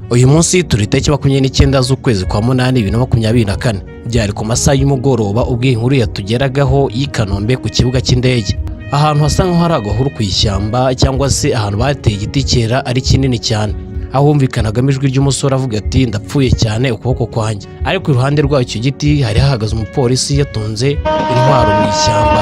Uyu munsi turi itariki 29 z'ukwezi kwa munani 2024 byari ku masaha y'umugoroba ubwo inkuru yatugeragaho y'Ikanombe ku kibuga cy'indege, ahantu hasa nkaho hari agahuru ku ishyamba cyangwa se ahantu bateye igiti kera ari kinini cyane, aho humvikanaga ijwi ry'umusore avuga ati ndapfuye cyane ukuboko kwanjye, ariko iruhande rw'icyo giti hari hahagaze umupolisi yatunze intwaro mu ishyamba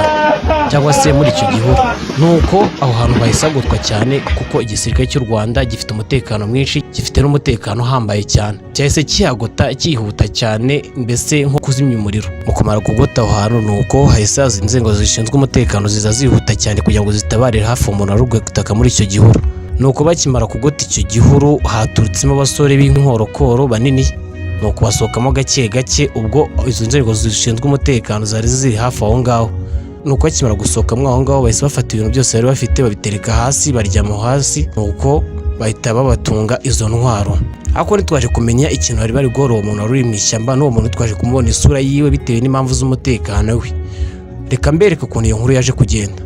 cyangwa se muri icyo gihuru. Nuko aho hantu bahisagutwa cyane kuko igisirikare cy'u Rwanda gifite umutekano mwinshi, gifite n'umutekano uhambaye cyane, cyahise kihagota cyihuta cyane mbese nko kuzimya umuriro. Mu kumara kugota aho hantu nuko hahise haza inzego zishinzwe umutekano ziza zihuta cyane kugira ngo zitabarire hafi umuntu ari gutaka muri icyo gihuru. Nuko bakimara kugota icyo gihuru haturutsemo abasore b'inkorokoro banini, nuko basohokamo gake gake ubwo izo nzego zishinzwe umutekano zari ziri hafi aho ngaho. Nuko bakimara gusohokamo aho ngaho bahise bafata ibintu byose bari bafite babitereka hasi, baryama hasi, nuko bahita babatunga izo ntwaro. Ariko ntitwaje kumenya ikintu bari guhora uwo muntu wari uri mu ishyamba, n'uwo muntu twaje kumubona isura yiwe bitewe n'impamvu z'umutekano we. Reka mbereke ukuntu iyo nkuru yaje kugenda.